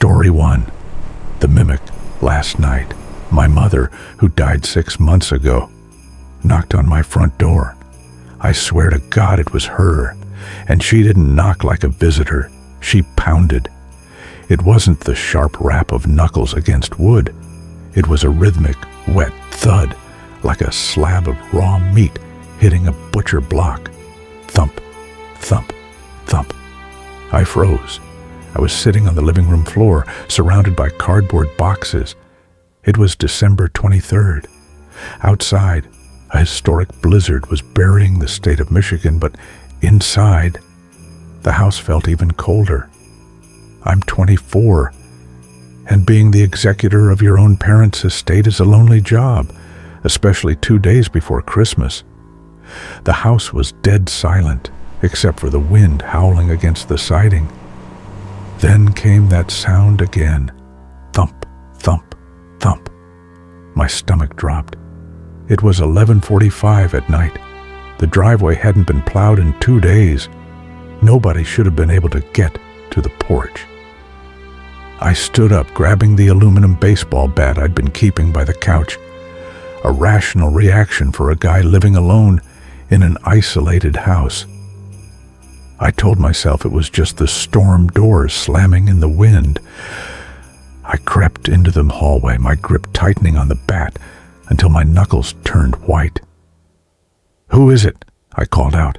Story 1. The Mimic. Last night, my mother, who died 6 months ago, knocked on my front door. I swear to God it was her, and she didn't knock like a visitor. She pounded. It wasn't the sharp rap of knuckles against wood. It was a rhythmic, wet thud, like a slab of raw meat hitting a butcher block. Thump, thump, thump. I froze. I was sitting on the living room floor, surrounded by cardboard boxes. It was December 23rd. Outside, a historic blizzard was burying the state of Michigan, but inside, the house felt even colder. I'm 24, and being the executor of your own parents' estate is a lonely job, especially 2 days before Christmas. The house was dead silent, except for the wind howling against the siding. Then came that sound again. Thump, thump, thump. My stomach dropped. It was 11:45 at night. The driveway hadn't been plowed in 2 days. Nobody should have been able to get to the porch. I stood up, grabbing the aluminum baseball bat I'd been keeping by the couch. A rational reaction for a guy living alone in an isolated house. I told myself it was just the storm doors slamming in the wind. I crept into the hallway, my grip tightening on the bat until my knuckles turned white. "Who is it?" I called out.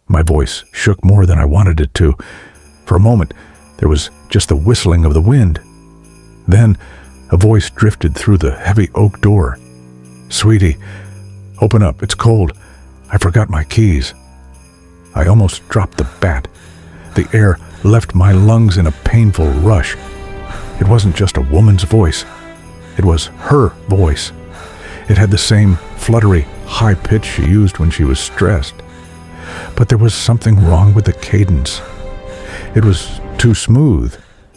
My voice shook more than I wanted it to. For a moment, there was just the whistling of the wind. Then, a voice drifted through the heavy oak door. "Sweetie, open up, it's cold. I forgot my keys." I almost dropped the bat. The air left my lungs in a painful rush. It wasn't just a woman's voice. It was her voice. It had the same fluttery, high pitch she used when she was stressed. But there was something wrong with the cadence. It was too smooth,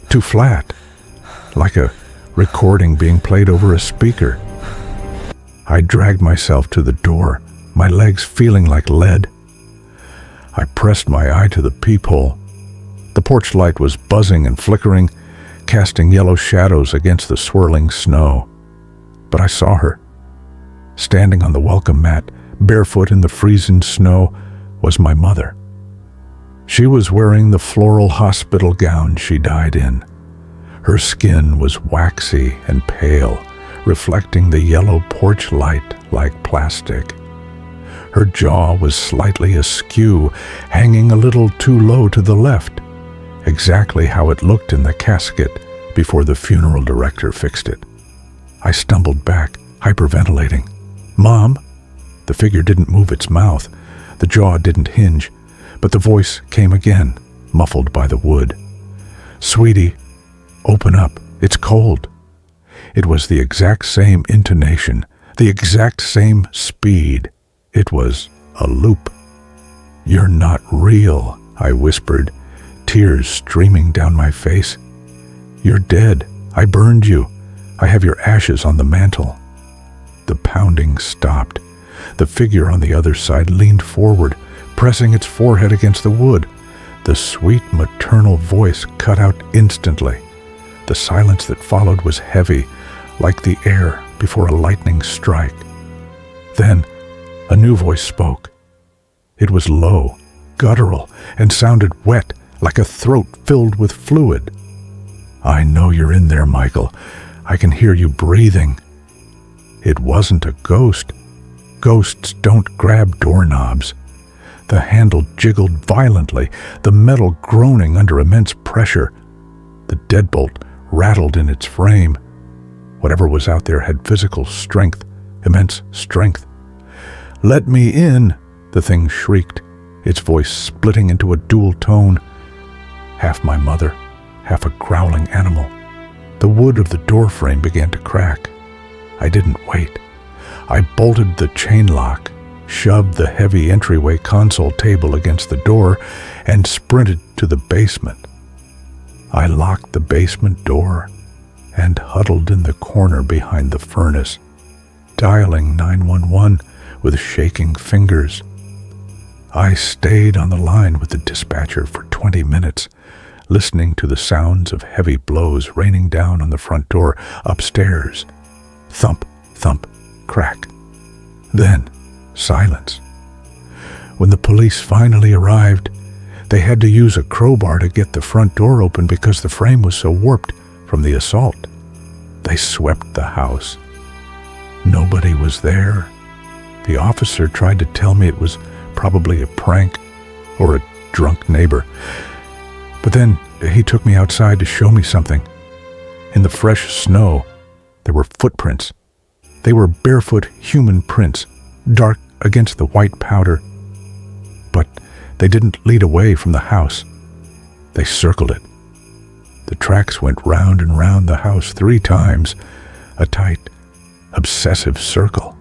too flat, like a recording being played over a speaker. I dragged myself to the door, my legs feeling like lead. I pressed my eye to the peephole. The porch light was buzzing and flickering, casting yellow shadows against the swirling snow. But I saw her. Standing on the welcome mat, barefoot in the freezing snow, was my mother. She was wearing the floral hospital gown she died in. Her skin was waxy and pale, reflecting the yellow porch light like plastic. Her jaw was slightly askew, hanging a little too low to the left, exactly how it looked in the casket before the funeral director fixed it. I stumbled back, hyperventilating. "Mom?" The figure didn't move its mouth. The jaw didn't hinge, but the voice came again, muffled by the wood. "Sweetie, open up. It's cold." It was the exact same intonation, the exact same speed. It was a loop. "You're not real," I whispered, tears streaming down my face. "You're dead. I burned you. I have your ashes on the mantel." The pounding stopped. The figure on the other side leaned forward, pressing its forehead against the wood. The sweet maternal voice cut out instantly. The silence that followed was heavy, like the air before a lightning strike. Then, a new voice spoke. It was low, guttural, and sounded wet, like a throat filled with fluid. "I know you're in there, Michael. I can hear you breathing." It wasn't a ghost. Ghosts don't grab doorknobs. The handle jiggled violently, the metal groaning under immense pressure. The deadbolt rattled in its frame. Whatever was out there had physical strength, immense strength. "Let me in," the thing shrieked, its voice splitting into a dual tone. Half my mother, half a growling animal. The wood of the doorframe began to crack. I didn't wait. I bolted the chain lock, shoved the heavy entryway console table against the door, and sprinted to the basement. I locked the basement door and huddled in the corner behind the furnace, dialing 911 with shaking fingers. I stayed on the line with the dispatcher for 20 minutes, listening to the sounds of heavy blows raining down on the front door upstairs. Thump, thump, crack. Then, silence. When the police finally arrived, they had to use a crowbar to get the front door open because the frame was so warped from the assault. They swept the house. Nobody was there. The officer tried to tell me it was probably a prank or a drunk neighbor. But then he took me outside to show me something. In the fresh snow, there were footprints. They were barefoot human prints, dark against the white powder. But they didn't lead away from the house. They circled it. The tracks went round and round the house 3 times, a tight, obsessive circle.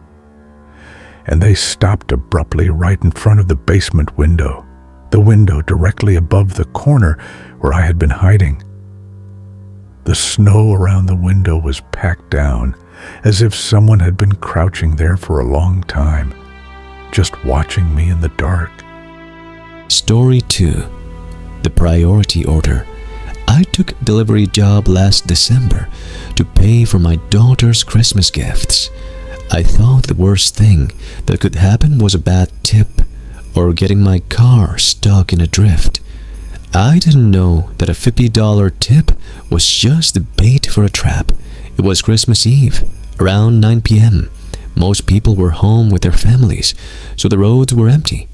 And they stopped abruptly right in front of the basement window, the window directly above the corner where I had been hiding. The snow around the window was packed down, as if someone had been crouching there for a long time, just watching me in the dark. Story 2. The Priority Order. I took a delivery job last December to pay for my daughter's Christmas gifts. I thought the worst thing that could happen was a bad tip or getting my car stuck in a drift. I didn't know that a $50 tip was just the bait for a trap. It was Christmas Eve, around 9 p.m. Most people were home with their families, so the roads were empty.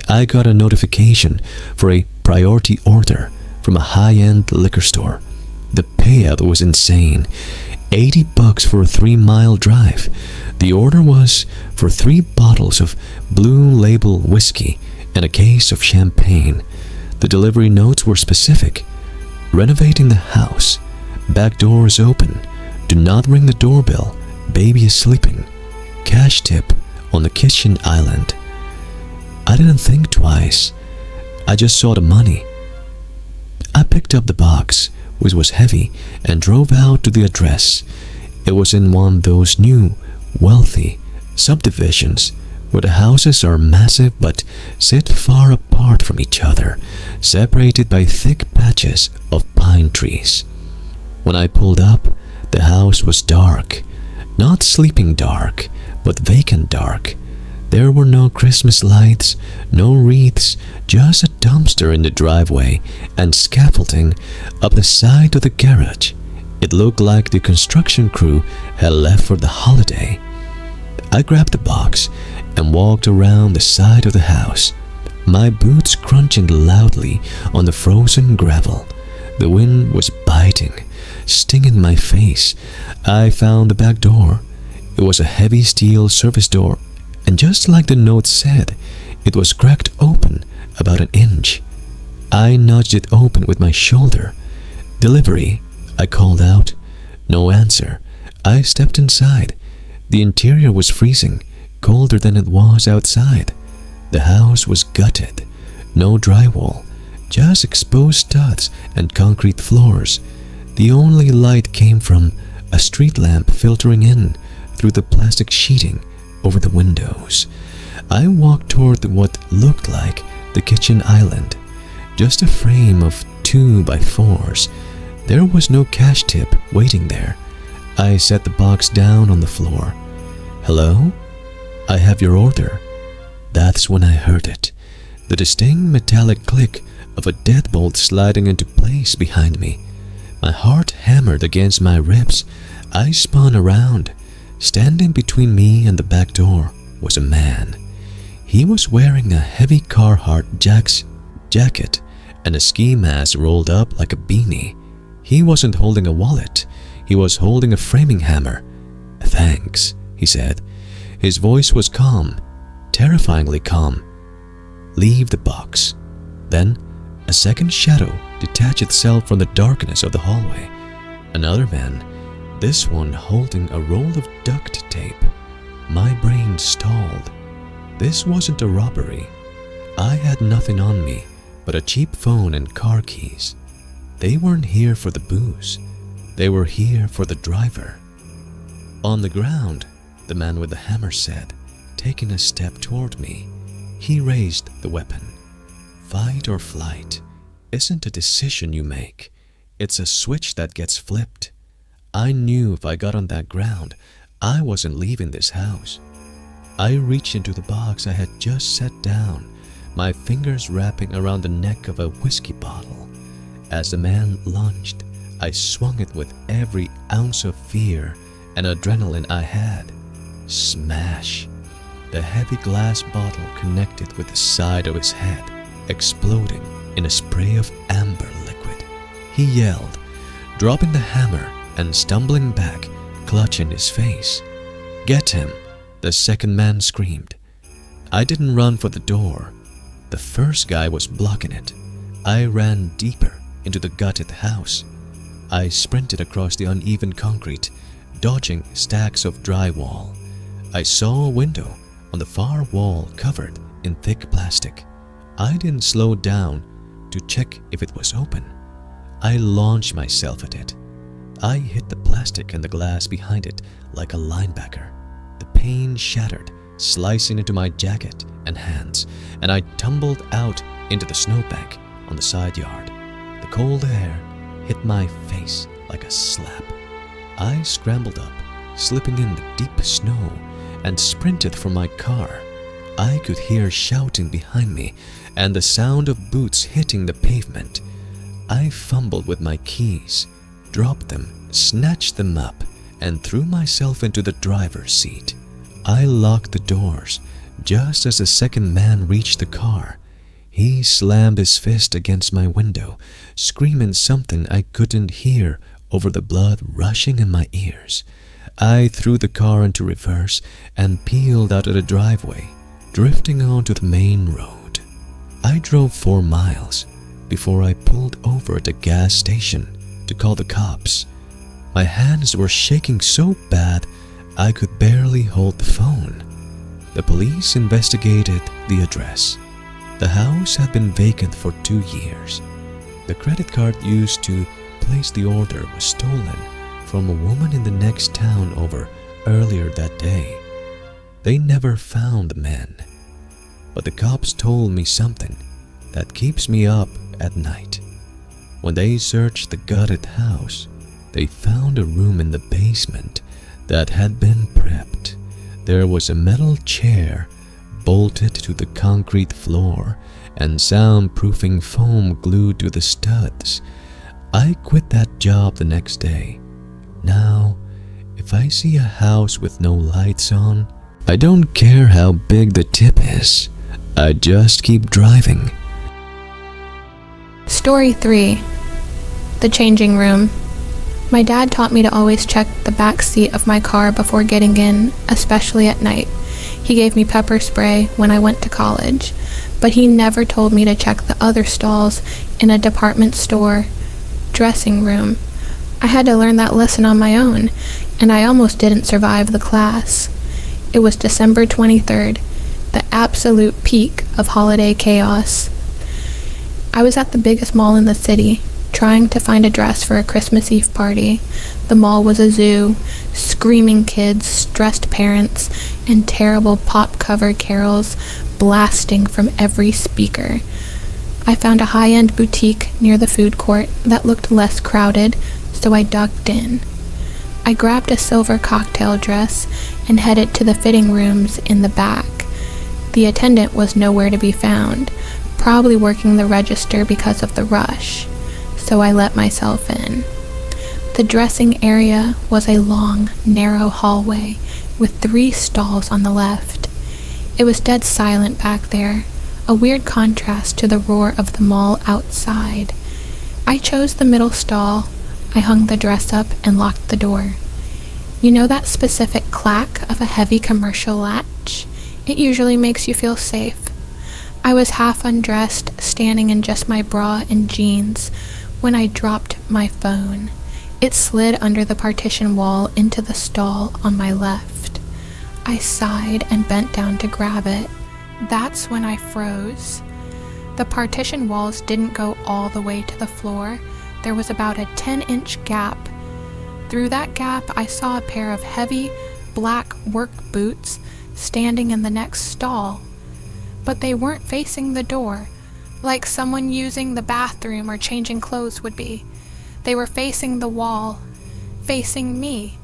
I got a notification for a priority order from a high-end liquor store. The payout was insane. $80 for a 3-mile drive. The order was for 3 bottles of Blue Label whiskey and a case of champagne. The delivery notes were specific. Renovating the house. Back door is open. Do not ring the doorbell. Baby is sleeping. Cash tip on the kitchen island. I didn't think twice. I just saw the money. I picked up the box, which was heavy, and drove out to the address. It was in one of those new, wealthy subdivisions where the houses are massive but sit far apart from each other, separated by thick patches of pine trees. When I pulled up, the house was dark. Not sleeping dark, but vacant dark. There were no Christmas lights, no wreaths, just a dumpster in the driveway and scaffolding up the side of the garage. It looked like the construction crew had left for the holiday. I grabbed the box and walked around the side of the house, my boots crunching loudly on the frozen gravel. The wind was biting, stinging my face. I found the back door. It was a heavy steel service door, and just like the note said, it was cracked open about an inch. I nudged it open with my shoulder. "Delivery," I called out. No answer. I stepped inside. The interior was freezing, colder than it was outside. The house was gutted. No drywall, just exposed studs and concrete floors. The only light came from a street lamp filtering in through the plastic sheeting over the windows. I walked toward what looked like the kitchen island, just a frame of 2x4s. There was no cash tip waiting there. I set the box down on the floor. "Hello? I have your order." That's when I heard it, the distinct metallic click of a deadbolt sliding into place behind me. My heart hammered against my ribs. I spun around. Standing between me and the back door was a man. He was wearing a heavy Carhartt jacket and a ski mask rolled up like a beanie. He wasn't holding a wallet. He was holding a framing hammer. "Thanks," he said. His voice was calm, terrifyingly calm. "Leave the box." Then, a second shadow detached itself from the darkness of the hallway. Another man, this one holding a roll of duct tape. My brain stalled. This wasn't a robbery. I had nothing on me but a cheap phone and car keys. They weren't here for the booze. They were here for the driver. "On the ground," the man with the hammer said, taking a step toward me. He raised the weapon. "Fight or flight. isn't a decision you make. It's a switch that gets flipped. I knew if I got on that ground, I wasn't leaving this house. I reached into the box I had just set down, my fingers wrapping around the neck of a whiskey bottle. As the man lunged, I swung it with every ounce of fear and adrenaline I had. Smash! The heavy glass bottle connected with the side of his head, exploding in a spray of amber liquid. He yelled, dropping the hammer and stumbling back, clutching his face. "Get him!" the second man screamed. I didn't run for the door. The first guy was blocking it. I ran deeper into the gutted house. I sprinted across the uneven concrete, dodging stacks of drywall. I saw a window on the far wall covered in thick plastic. I didn't slow down to check if it was open. I launched myself at it. I hit the plastic and the glass behind it like a linebacker. The pane shattered, slicing into my jacket and hands, and I tumbled out into the snowbank on the side yard. The cold air hit my face like a slap. I scrambled up, slipping in the deep snow, and sprinted for my car. I could hear shouting behind me and the sound of boots hitting the pavement. I fumbled with my keys, dropped them, snatched them up, and threw myself into the driver's seat. I locked the doors just as the second man reached the car. He slammed his fist against my window, screaming something I couldn't hear over the blood rushing in my ears. I threw the car into reverse and peeled out of the driveway, drifting onto the main road. I drove 4 miles before I pulled over at a gas station to call the cops. My hands were shaking so bad I could barely hold the phone. The police investigated the address. The house had been vacant for 2 years. The credit card used to place the order was stolen from a woman in the next town over earlier that day. They never found the men, but the cops told me something that keeps me up at night. When they searched the gutted house, they found a room in the basement that had been prepped. There was a metal chair bolted to the concrete floor and soundproofing foam glued to the studs. I quit that job the next day. Now, if I see a house with no lights on, I don't care how big the tip is. I just keep driving. Story 3. The changing room. My dad taught me to always check the back seat of my car before getting in, especially at night. He gave me pepper spray when I went to college, but he never told me to check the other stalls in a department store dressing room. I had to learn that lesson on my own, and I almost didn't survive the class. It was December 23rd, the absolute peak of holiday chaos. I was at the biggest mall in the city, trying to find a dress for a Christmas Eve party. The mall was a zoo, screaming kids, stressed parents, and terrible pop-covered carols blasting from every speaker. I found a high-end boutique near the food court that looked less crowded, so I ducked in. I grabbed a silver cocktail dress and headed to the fitting rooms in the back. The attendant was nowhere to be found, probably working the register because of the rush, so I let myself in. The dressing area was a long, narrow hallway with 3 stalls on the left. It was dead silent back there, a weird contrast to the roar of the mall outside. I chose the middle stall. I hung the dress up and locked the door. You know that specific clack of a heavy commercial latch? It usually makes you feel safe. I was half undressed, standing in just my bra and jeans, when I dropped my phone. It slid under the partition wall into the stall on my left. I sighed and bent down to grab it. That's when I froze. The partition walls didn't go all the way to the floor. There was about a 10-inch gap. Through that gap, I saw a pair of heavy, black work boots standing in the next stall. But they weren't facing the door, like someone using the bathroom or changing clothes would be. They were facing the wall, facing me.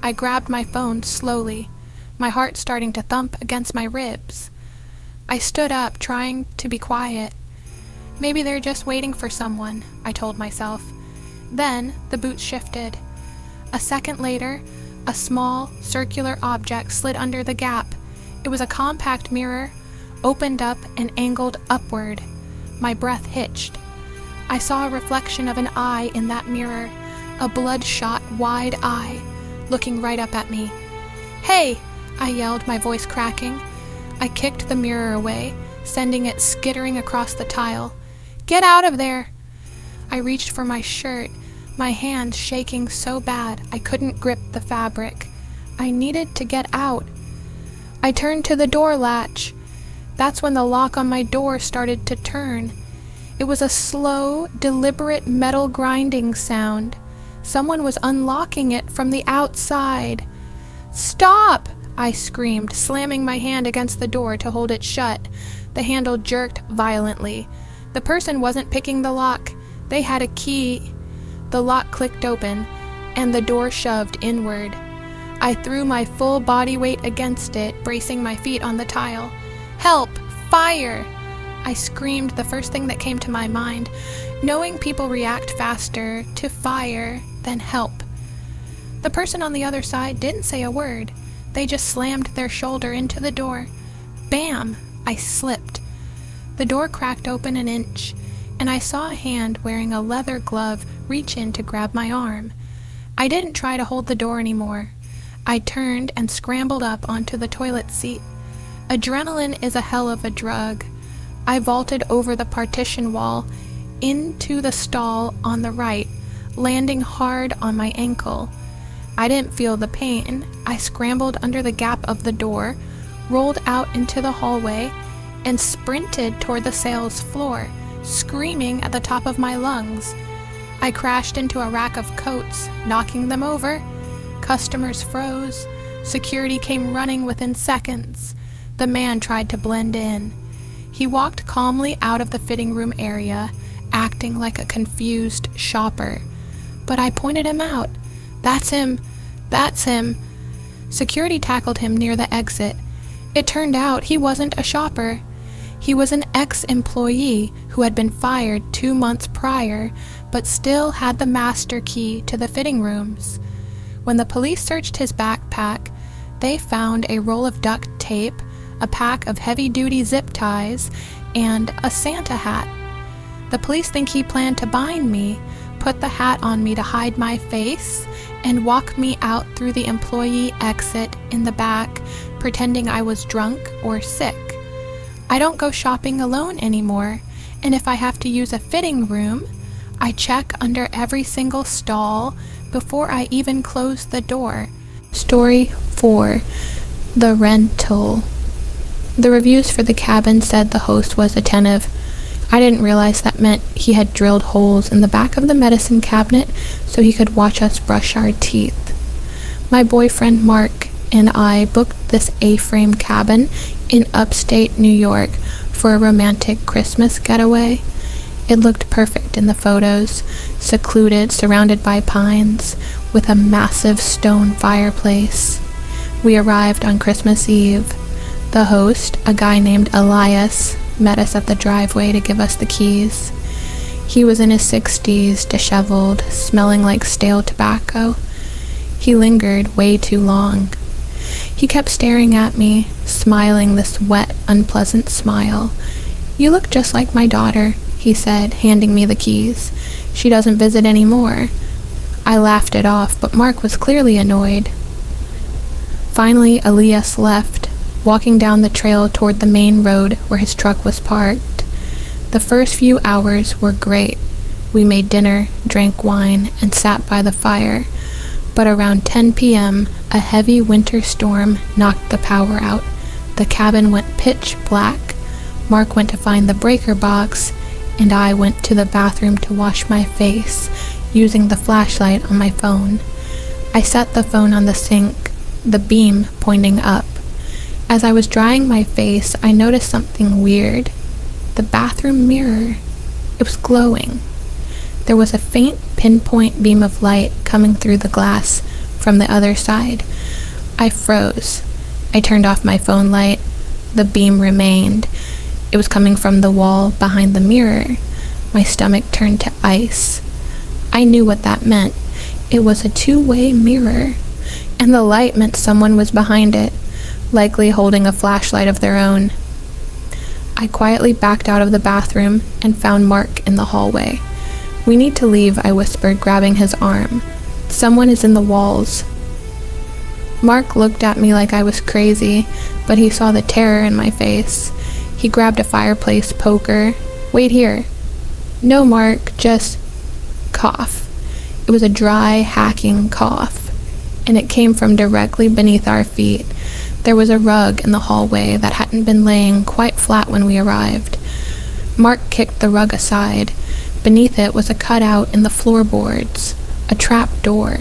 I grabbed my phone slowly, my heart starting to thump against my ribs. I stood up, trying to be quiet. Maybe they're just waiting for someone, I told myself. Then the boots shifted. A second later, a small, circular object slid under the gap. It was a compact mirror, opened up and angled upward. My breath hitched. I saw a reflection of an eye in that mirror, a bloodshot, wide eye, looking right up at me. "Hey!" I yelled, my voice cracking. I kicked the mirror away, sending it skittering across the tile. "Get out of there!" I reached for my shirt, my hands shaking so bad I couldn't grip the fabric. I needed to get out. I turned to the door latch. That's when the lock on my door started to turn. It was a slow, deliberate metal grinding sound. Someone was unlocking it from the outside. "Stop!" I screamed, slamming my hand against the door to hold it shut. The handle jerked violently. The person wasn't picking the lock. They had a key. The lock clicked open, and the door shoved inward. I threw my full body weight against it, bracing my feet on the tile. "Help! Fire!" I screamed the first thing that came to my mind, knowing people react faster to fire than help. The person on the other side didn't say a word. They just slammed their shoulder into the door. Bam! I slipped. The door cracked open an inch, and I saw a hand wearing a leather glove reach in to grab my arm. I didn't try to hold the door anymore. I turned and scrambled up onto the toilet seat. Adrenaline is a hell of a drug. I vaulted over the partition wall into the stall on the right, landing hard on my ankle. I didn't feel the pain. I scrambled under the gap of the door, rolled out into the hallway, and sprinted toward the sales floor, screaming at the top of my lungs. I crashed into a rack of coats, knocking them over. Customers froze. Security came running within seconds. The man tried to blend in. He walked calmly out of the fitting room area, acting like a confused shopper. But I pointed him out. "That's him. That's him." Security tackled him near the exit. It turned out he wasn't a shopper. He was an ex-employee who had been fired 2 months prior, but still had the master key to the fitting rooms. When the police searched his backpack, they found a roll of duct tape, a pack of heavy-duty zip ties, and a Santa hat. The police think he planned to bind me, put the hat on me to hide my face, and walk me out through the employee exit in the back, pretending I was drunk or sick. I don't go shopping alone anymore, and if I have to use a fitting room, I check under every single stall before I even close the door. Story 4. The Rental. The reviews for the cabin said the host was attentive. I didn't realize that meant he had drilled holes in the back of the medicine cabinet so he could watch us brush our teeth. My boyfriend Mark and I booked this A-frame cabin in upstate New York for a romantic Christmas getaway. It looked perfect in the photos, secluded, surrounded by pines, with a massive stone fireplace. We arrived on Christmas Eve. The host, a guy named Elias, met us at the driveway to give us the keys. He was in his 60s, disheveled, smelling like stale tobacco. He lingered way too long. He kept staring at me, smiling this wet, unpleasant smile. "You look just like my daughter," he said, handing me the keys. "She doesn't visit anymore." I laughed it off, but Mark was clearly annoyed. Finally, Elias left, walking down the trail toward the main road where his truck was parked. The first few hours were great. We made dinner, drank wine, and sat by the fire. But around 10 p.m., a heavy winter storm knocked the power out. The cabin went pitch black. Mark went to find the breaker box, and I went to the bathroom to wash my face, using the flashlight on my phone. I set the phone on the sink, the beam pointing up. As I was drying my face, I noticed something weird. the bathroom mirror. It was glowing. There was a faint pinpoint beam of light coming through the glass from the other side. I froze. I turned off my phone light. The beam remained. It was coming from the wall behind the mirror. My stomach turned to ice. I knew what that meant. It was a two-way mirror, and the light meant someone was behind it, likely holding a flashlight of their own. I quietly backed out of the bathroom and found Mark in the hallway. "We need to leave," I whispered, grabbing his arm. "Someone is in the walls." Mark looked at me like I was crazy, but he saw the terror in my face. He grabbed a fireplace poker. "Wait here." "No, Mark, just..." Cough. It was a dry, hacking cough, and it came from directly beneath our feet. There was a rug in the hallway that hadn't been laying quite flat when we arrived. Mark kicked the rug aside. Beneath it was a cutout in the floorboards, a trap door,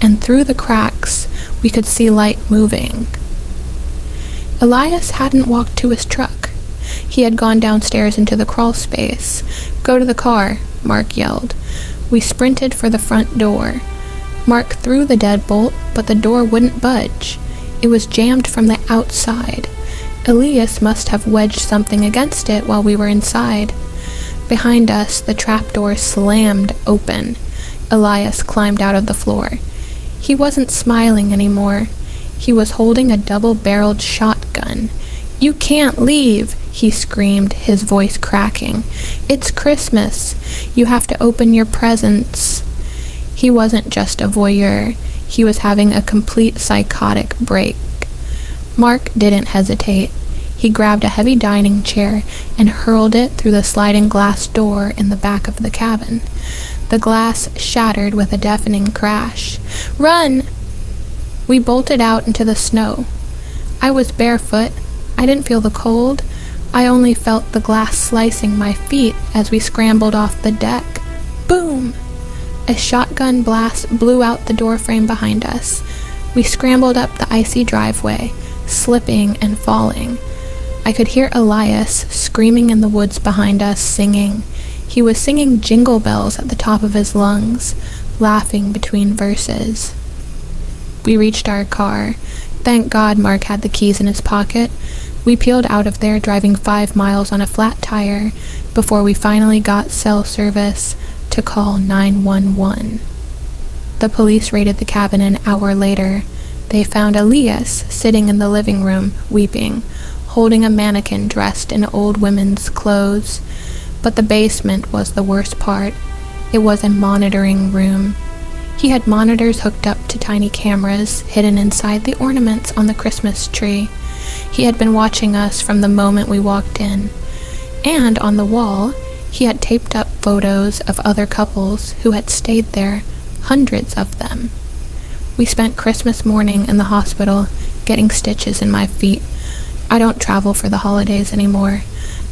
and through the cracks we could see light moving. Elias hadn't walked to his truck. He had gone downstairs into the crawl space. "Go to the car," Mark yelled. We sprinted for the front door. Mark threw the deadbolt, but the door wouldn't budge. It was jammed from the outside. Elias must have wedged something against it while we were inside. Behind us, the trapdoor slammed open. Elias climbed out of the floor. He wasn't smiling anymore. He was holding a double-barreled shotgun. "You can't leave," he screamed, his voice cracking. "It's Christmas. You have to open your presents." He wasn't just a voyeur. He was having a complete psychotic break. Mark didn't hesitate. He grabbed a heavy dining chair and hurled it through the sliding glass door in the back of the cabin. The glass shattered with a deafening crash. "Run!" We bolted out into the snow. I was barefoot. I didn't feel the cold. I only felt the glass slicing my feet as we scrambled off the deck. Boom! A shotgun blast blew out the doorframe behind us. We scrambled up the icy driveway, slipping and falling. I could hear Elias screaming in the woods behind us, singing. He was singing Jingle Bells at the top of his lungs, laughing between verses. We reached our car. Thank God Mark had the keys in his pocket. We peeled out of there, driving 5 miles on a flat tire before we finally got cell service to call 911. The police raided the cabin an hour later. They found Elias sitting in the living room, weeping, holding a mannequin dressed in old women's clothes. But the basement was the worst part. It was a monitoring room. He had monitors hooked up to tiny cameras hidden inside the ornaments on the Christmas tree. He had been watching us from the moment we walked in. And on the wall, he had taped up photos of other couples who had stayed there, hundreds of them. We spent Christmas morning in the hospital, getting stitches in my feet. I don't travel for the holidays anymore.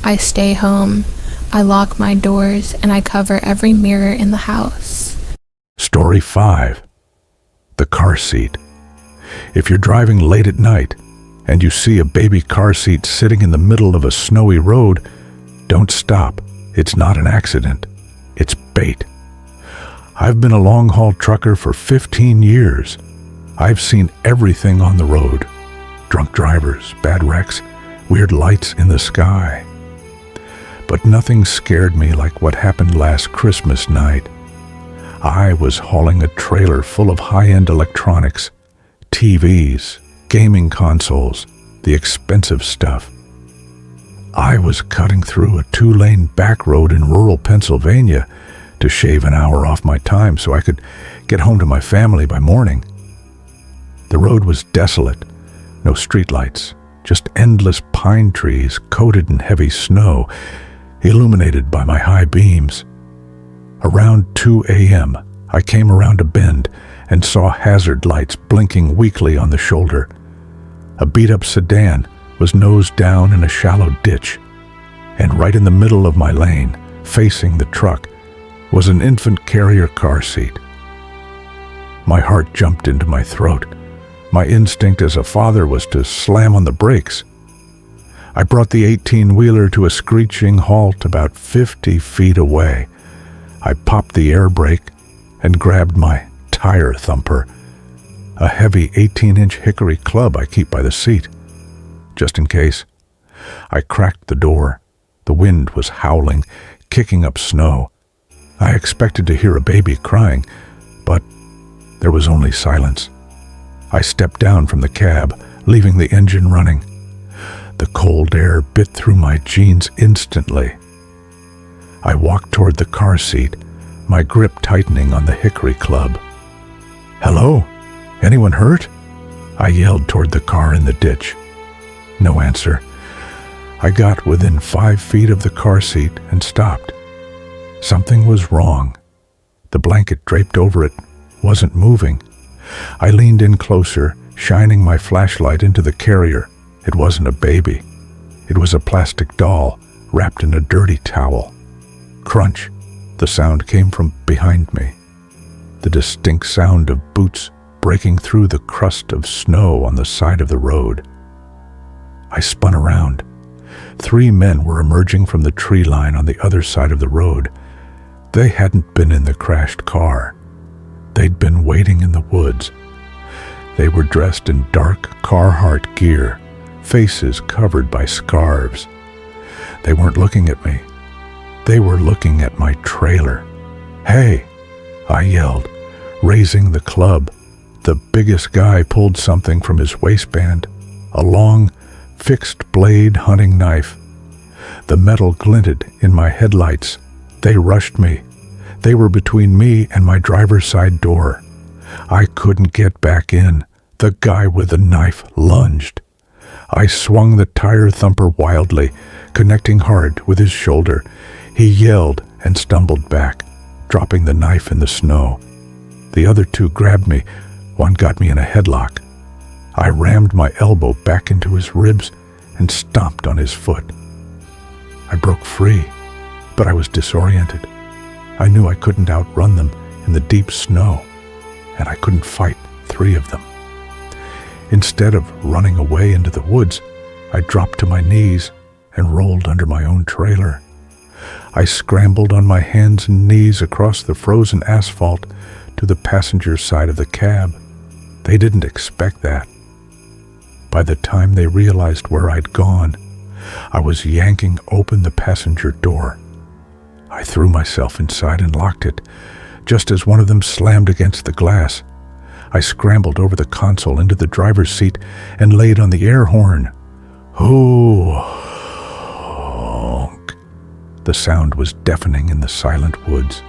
I stay home. I lock my doors, and I cover every mirror in the house. Story 5. The car seat. If you're driving late at night and you see a baby car seat sitting in the middle of a snowy road, don't stop. It's not an accident. It's bait. I've been a long-haul trucker for 15 years. I've seen everything on the road. Drunk drivers, bad wrecks, weird lights in the sky. But nothing scared me like what happened last Christmas night. I was hauling a trailer full of high-end electronics, TVs, gaming consoles, the expensive stuff. I was cutting through a 2-lane back road in rural Pennsylvania to shave an hour off my time so I could get home to my family by morning. The road was desolate, no streetlights, just endless pine trees coated in heavy snow, illuminated by my high beams. Around 2 a.m., I came around a bend and saw hazard lights blinking weakly on the shoulder. A beat-up sedan was nose down in a shallow ditch, and right in the middle of my lane, facing the truck, was an infant carrier car seat. My heart jumped into my throat. My instinct as a father was to slam on the brakes. I brought the 18-wheeler to a screeching halt about 50 feet away. I popped the air brake and grabbed my tire thumper, a heavy 18-inch hickory club I keep by the seat, just in case. I cracked the door. The wind was howling, kicking up snow. I expected to hear a baby crying, but there was only silence. I stepped down from the cab, leaving the engine running. The cold air bit through my jeans instantly. I walked toward the car seat, my grip tightening on the hickory club. "Hello? Anyone hurt?" I yelled toward the car in the ditch. No answer. I got within 5 feet of the car seat and stopped. Something was wrong. The blanket draped over it wasn't moving. I leaned in closer, shining my flashlight into the carrier. It wasn't a baby. It was a plastic doll wrapped in a dirty towel. Crunch. The sound came from behind me. The distinct sound of boots breaking through the crust of snow on the side of the road. I spun around. 3 men were emerging from the tree line on the other side of the road. They hadn't been in the crashed car. They'd been waiting in the woods. They were dressed in dark Carhartt gear, faces covered by scarves. They weren't looking at me. They were looking at my trailer. "Hey!" I yelled, raising the club. The biggest guy pulled something from his waistband, a long, fixed-blade hunting knife. The metal glinted in my headlights. They rushed me. They were between me and my driver's side door. I couldn't get back in. The guy with the knife lunged. I swung the tire thumper wildly, connecting hard with his shoulder. He yelled and stumbled back, dropping the knife in the snow. The other 2 grabbed me. One got me in a headlock. I rammed my elbow back into his ribs and stomped on his foot. I broke free, but I was disoriented. I knew I couldn't outrun them in the deep snow, and I couldn't fight 3 of them. Instead of running away into the woods, I dropped to my knees and rolled under my own trailer. I scrambled on my hands and knees across the frozen asphalt to the passenger side of the cab. They didn't expect that. By the time they realized where I'd gone, I was yanking open the passenger door. I threw myself inside and locked it, just as one of them slammed against the glass. I scrambled over the console into the driver's seat and laid on the air horn. Honk. The sound was deafening in the silent woods.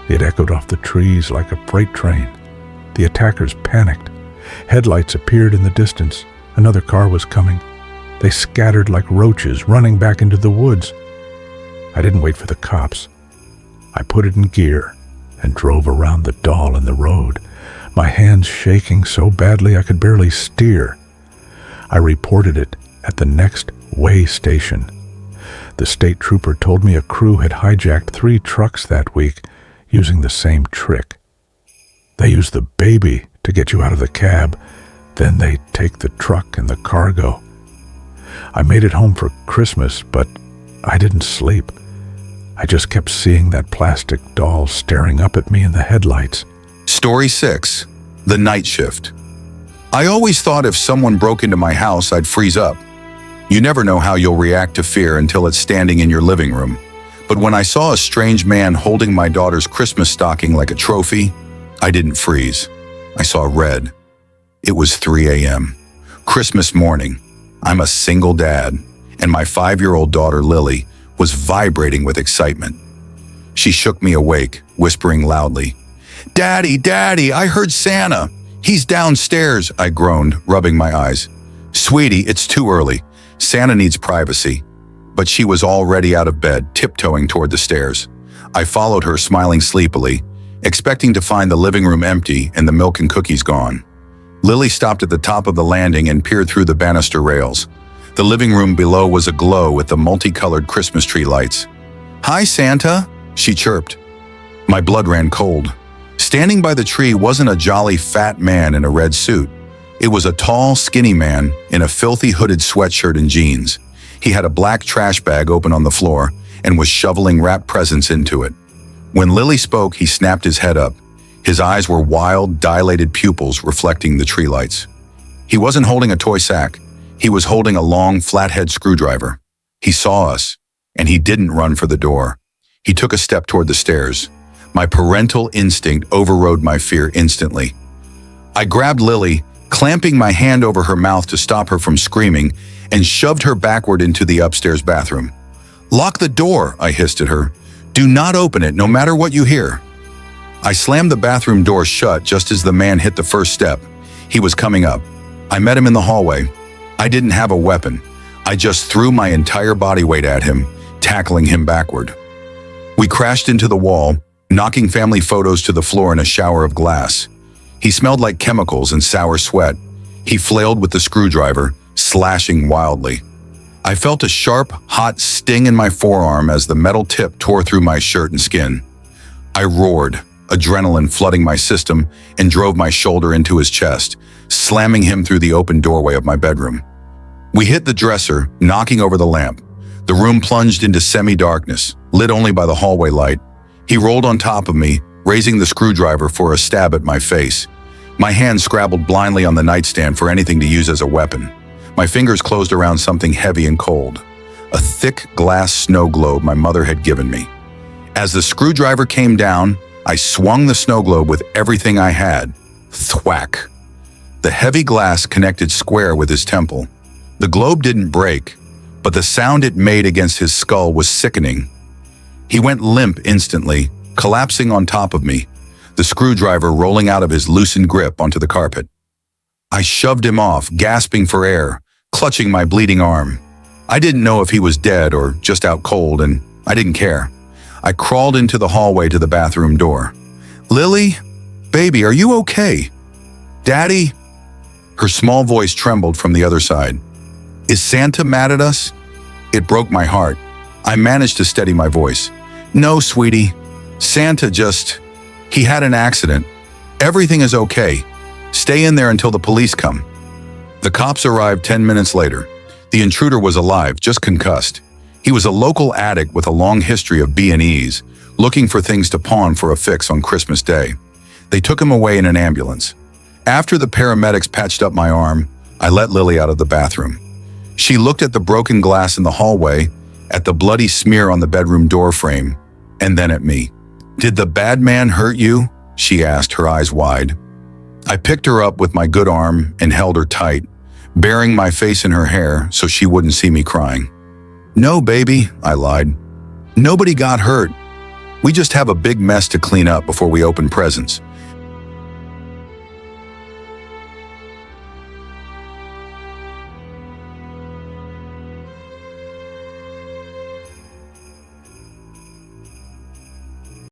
It echoed off the trees like a freight train. The attackers panicked. Headlights appeared in the distance. Another car was coming. They scattered like roaches, running back into the woods. I didn't wait for the cops. I put it in gear and drove around the doll in the road, my hands shaking so badly I could barely steer. I reported it at the next way station. The state trooper told me a crew had hijacked 3 trucks that week using the same trick. They use the baby to get you out of the cab, then they take the truck and the cargo. I made it home for Christmas, but I didn't sleep. I just kept seeing that plastic doll staring up at me in the headlights. Story 6. The Night Shift. I always thought if someone broke into my house, I'd freeze up. You never know how you'll react to fear until it's standing in your living room. But when I saw a strange man holding my daughter's Christmas stocking like a trophy, I didn't freeze. I saw red. It was 3 a.m. Christmas morning. I'm a single dad, and my 5-year-old daughter, Lily, was vibrating with excitement. She shook me awake, whispering loudly, "Daddy, Daddy, I heard Santa. He's downstairs," I groaned, rubbing my eyes. "Sweetie, it's too early. Santa needs privacy." But she was already out of bed, tiptoeing toward the stairs. I followed her, smiling sleepily, expecting to find the living room empty and the milk and cookies gone. Lily stopped at the top of the landing and peered through the banister rails. The living room below was aglow with the multicolored Christmas tree lights. "Hi, Santa," she chirped. My blood ran cold. Standing by the tree wasn't a jolly fat man in a red suit. It was a tall, skinny man in a filthy hooded sweatshirt and jeans. He had a black trash bag open on the floor and was shoveling wrapped presents into it. When Lily spoke, he snapped his head up. His eyes were wild, dilated pupils reflecting the tree lights. He wasn't holding a toy sack. He was holding a long, flathead screwdriver. He saw us, and he didn't run for the door. He took a step toward the stairs. My parental instinct overrode my fear instantly. I grabbed Lily, clamping my hand over her mouth to stop her from screaming, and shoved her backward into the upstairs bathroom. "Lock the door," I hissed at her. "Do not open it, no matter what you hear." I slammed the bathroom door shut just as the man hit the first step. He was coming up. I met him in the hallway. I didn't have a weapon. I just threw my entire body weight at him, tackling him backward. We crashed into the wall, knocking family photos to the floor in a shower of glass. He smelled like chemicals and sour sweat. He flailed with the screwdriver, slashing wildly. I felt a sharp, hot sting in my forearm as the metal tip tore through my shirt and skin. I roared, adrenaline flooding my system, and drove my shoulder into his chest, slamming him through the open doorway of my bedroom. We hit the dresser, knocking over the lamp. The room plunged into semi-darkness, lit only by the hallway light. He rolled on top of me, raising the screwdriver for a stab at my face. My hand scrabbled blindly on the nightstand for anything to use as a weapon. My fingers closed around something heavy and cold, a thick glass snow globe my mother had given me. As the screwdriver came down, I swung the snow globe with everything I had. Thwack. The heavy glass connected square with his temple. The globe didn't break, but the sound it made against his skull was sickening. He went limp instantly, collapsing on top of me, the screwdriver rolling out of his loosened grip onto the carpet. I shoved him off, gasping for air, clutching my bleeding arm. I didn't know if he was dead or just out cold, and I didn't care. I crawled into the hallway to the bathroom door. "Lily? Baby, are you okay? Daddy?" Her small voice trembled from the other side. "Is Santa mad at us?" It broke my heart. I managed to steady my voice. "No, sweetie. Santa he had an accident. Everything is okay. Stay in there until the police come." The cops arrived 10 minutes later. The intruder was alive, just concussed. He was a local addict with a long history of B&Es, looking for things to pawn for a fix on Christmas Day. They took him away in an ambulance. After the paramedics patched up my arm, I let Lily out of the bathroom. She looked at the broken glass in the hallway, at the bloody smear on the bedroom door frame, and then at me. "Did the bad man hurt you?" she asked, her eyes wide. I picked her up with my good arm and held her tight, burying my face in her hair so she wouldn't see me crying. "No, baby," I lied. "Nobody got hurt. We just have a big mess to clean up before we open presents.